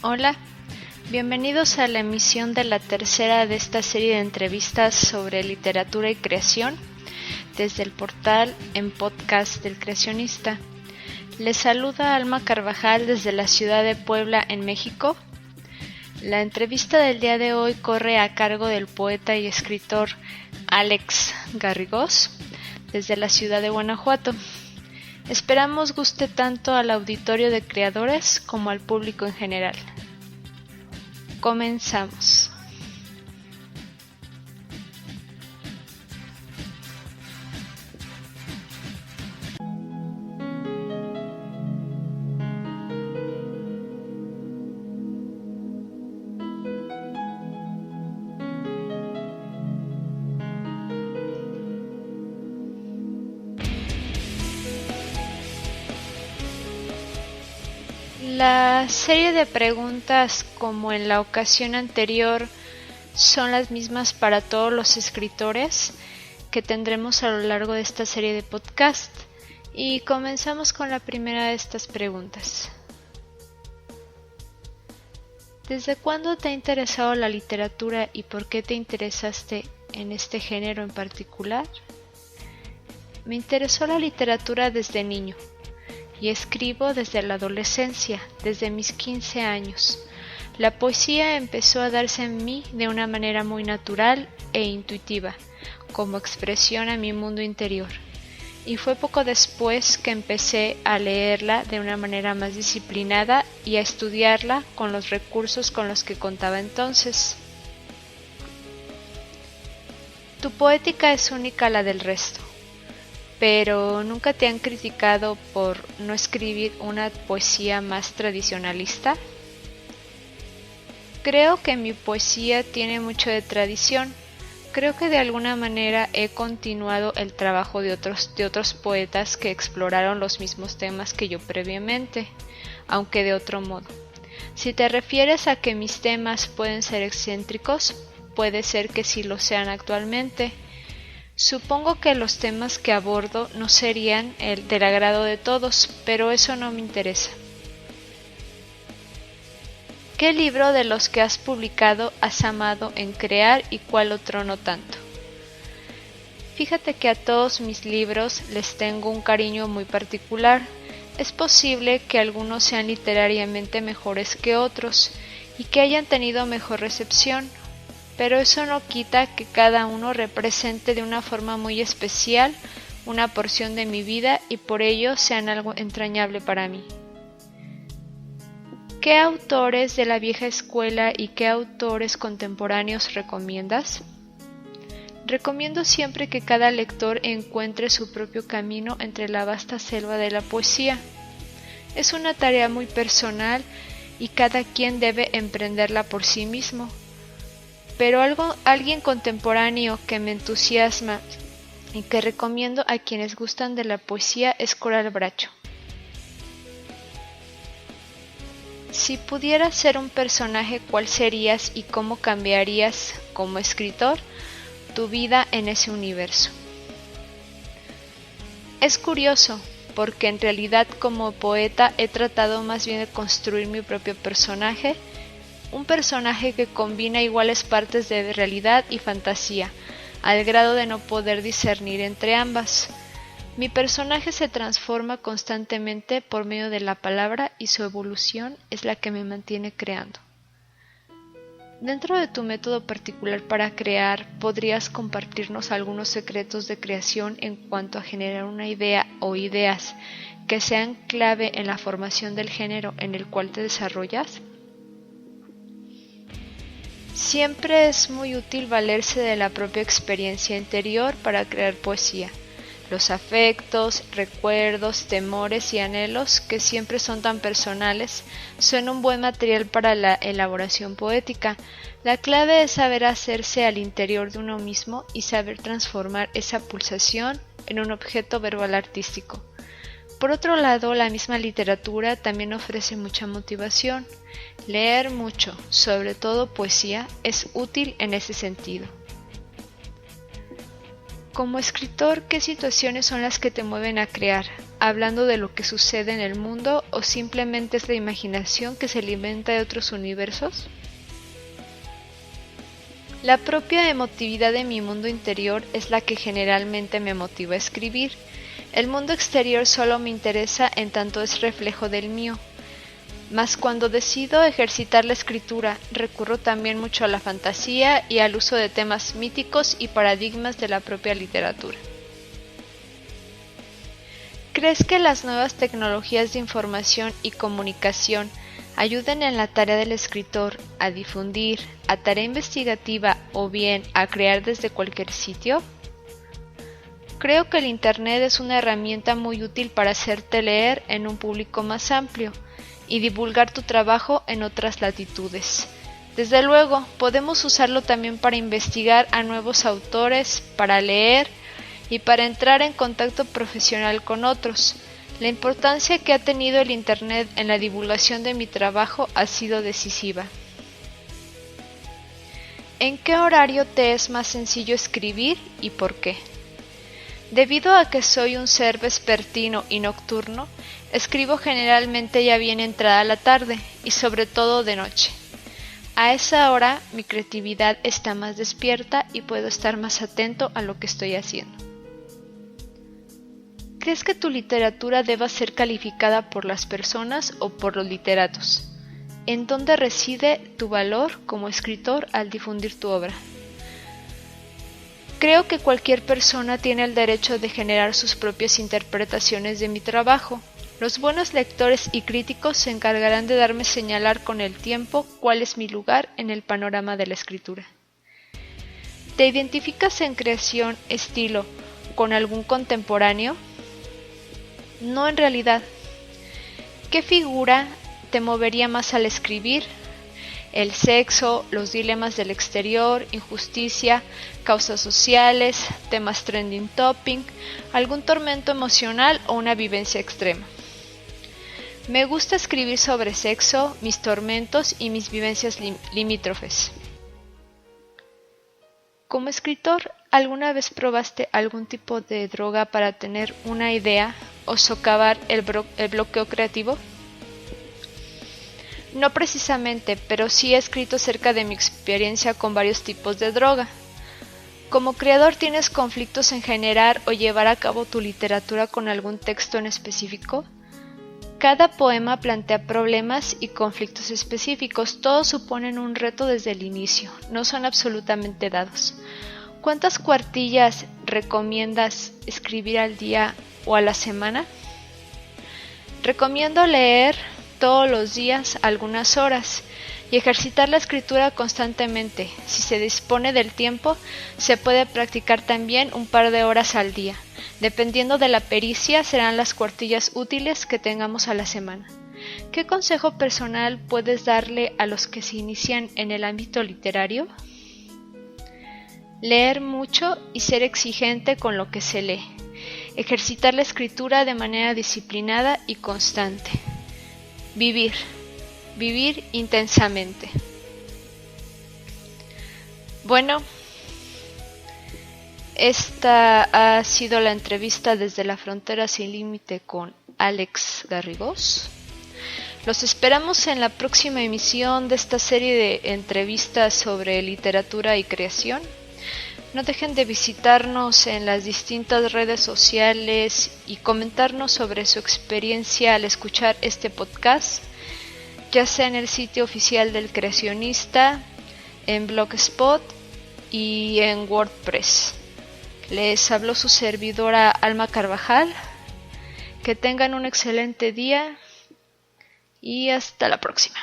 Hola, bienvenidos a la emisión de la tercera de esta serie de entrevistas sobre literatura y creación desde el portal en podcast del Creacionista. Les saluda Alma Carvajal desde la ciudad de Puebla, en México. La entrevista del día de hoy corre a cargo del poeta y escritor Alex Garrigós desde la ciudad de Guanajuato. Esperamos guste tanto al auditorio de creadores como al público en general. Comenzamos. La serie de preguntas, como en la ocasión anterior, son las mismas para todos los escritores que tendremos a lo largo de esta serie de podcast, y comenzamos con la primera de estas preguntas. ¿Desde cuándo te ha interesado la literatura y por qué te interesaste en este género en particular? Me interesó la literatura desde niño. Y escribo desde la adolescencia, desde mis 15 años. La poesía empezó a darse en mí de una manera muy natural e intuitiva, como expresión a mi mundo interior. Y fue poco después que empecé a leerla de una manera más disciplinada y a estudiarla con los recursos con los que contaba entonces. Tu poética es única a la del resto. ¿Pero nunca te han criticado por no escribir una poesía más tradicionalista? Creo que mi poesía tiene mucho de tradición. Creo que de alguna manera he continuado el trabajo de otros poetas que exploraron los mismos temas que yo previamente, aunque de otro modo. Si te refieres a que mis temas pueden ser excéntricos, puede ser que sí lo sean actualmente. Supongo que los temas que abordo no serían del agrado de todos, pero eso no me interesa. ¿Qué libro de los que has publicado has amado en crear y cuál otro no tanto? Fíjate que a todos mis libros les tengo un cariño muy particular. Es posible que algunos sean literariamente mejores que otros y que hayan tenido mejor recepción. Pero eso no quita que cada uno represente de una forma muy especial una porción de mi vida y por ello sean algo entrañable para mí. ¿Qué autores de la vieja escuela y qué autores contemporáneos recomiendas? Recomiendo siempre que cada lector encuentre su propio camino entre la vasta selva de la poesía. Es una tarea muy personal y cada quien debe emprenderla por sí mismo. Pero alguien contemporáneo que me entusiasma y que recomiendo a quienes gustan de la poesía es Coral Bracho. Si pudieras ser un personaje, ¿cuál serías y cómo cambiarías, como escritor, tu vida en ese universo? Es curioso, porque en realidad como poeta he tratado más bien de construir mi propio personaje, un personaje que combina iguales partes de realidad y fantasía, al grado de no poder discernir entre ambas. Mi personaje se transforma constantemente por medio de la palabra y su evolución es la que me mantiene creando. Dentro de tu método particular para crear, ¿podrías compartirnos algunos secretos de creación en cuanto a generar una idea o ideas que sean clave en la formación del género en el cual te desarrollas? Siempre es muy útil valerse de la propia experiencia interior para crear poesía. Los afectos, recuerdos, temores y anhelos, que siempre son tan personales, son un buen material para la elaboración poética. La clave es saber hacerse al interior de uno mismo y saber transformar esa pulsación en un objeto verbal artístico. Por otro lado, la misma literatura también ofrece mucha motivación. Leer mucho, sobre todo poesía, es útil en ese sentido. Como escritor, ¿qué situaciones son las que te mueven a crear? hablando de lo que sucede en el mundo o simplemente es la imaginación que se alimenta de otros universos? La propia emotividad de mi mundo interior es la que generalmente me motiva a escribir. El mundo exterior solo me interesa en tanto es reflejo del mío. Mas cuando decido ejercitar la escritura, recurro también mucho a la fantasía y al uso de temas míticos y paradigmas de la propia literatura. ¿Crees que las nuevas tecnologías de información y comunicación ayuden en la tarea del escritor a difundir, a tarea investigativa o bien a crear desde cualquier sitio? Creo que el Internet es una herramienta muy útil para hacerte leer en un público más amplio y divulgar tu trabajo en otras latitudes. Desde luego, podemos usarlo también para investigar a nuevos autores, para leer y para entrar en contacto profesional con otros. La importancia que ha tenido el Internet en la divulgación de mi trabajo ha sido decisiva. ¿En qué horario te es más sencillo escribir y por qué? Debido a que soy un ser vespertino y nocturno, escribo generalmente ya bien entrada la tarde y sobre todo de noche. A esa hora mi creatividad está más despierta y puedo estar más atento a lo que estoy haciendo. ¿Crees que tu literatura deba ser calificada por las personas o por los literatos? ¿En dónde reside tu valor como escritor al difundir tu obra? Creo que cualquier persona tiene el derecho de generar sus propias interpretaciones de mi trabajo. Los buenos lectores y críticos se encargarán de darme señalar con el tiempo cuál es mi lugar en el panorama de la escritura. ¿Te identificas en creación, estilo, con algún contemporáneo? No, en realidad. ¿Qué figura te movería más al escribir? El sexo, los dilemas del exterior, injusticia, causas sociales, temas trending topic, algún tormento emocional o una vivencia extrema. Me gusta escribir sobre sexo, mis tormentos y mis vivencias limítrofes. Como escritor, ¿alguna vez probaste algún tipo de droga para tener una idea o socavar el bloqueo creativo? No precisamente, pero sí he escrito acerca de mi experiencia con varios tipos de droga. Como creador, ¿tienes conflictos en generar o llevar a cabo tu literatura con algún texto en específico? Cada poema plantea problemas y conflictos específicos, todos suponen un reto desde el inicio, no son absolutamente dados. ¿Cuántas cuartillas recomiendas escribir al día o a la semana? Recomiendo leer todos los días algunas horas y ejercitar la escritura constantemente. Si se dispone del tiempo, se puede practicar también un par de horas al día. Dependiendo de la pericia, serán las cuartillas útiles que tengamos a la semana. ¿Qué consejo personal puedes darle a los que se inician en el ámbito literario? Leer mucho y ser exigente con lo que se lee. Ejercitar la escritura de manera disciplinada y constante. Vivir intensamente. Bueno, esta ha sido la entrevista desde la frontera sin límite con Alex Garrigós. Los esperamos en la próxima emisión de esta serie de entrevistas sobre literatura y creación. No dejen de visitarnos en las distintas redes sociales y comentarnos sobre su experiencia al escuchar este podcast, ya sea en el sitio oficial del creacionista, en Blogspot y en WordPress. Les habló su servidora Alma Carvajal. Que tengan un excelente día y hasta la próxima.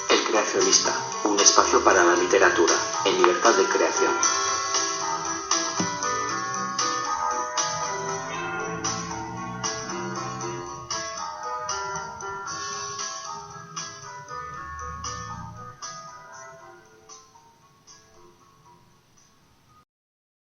El Creacionista, un espacio para la literatura, en libertad de creación.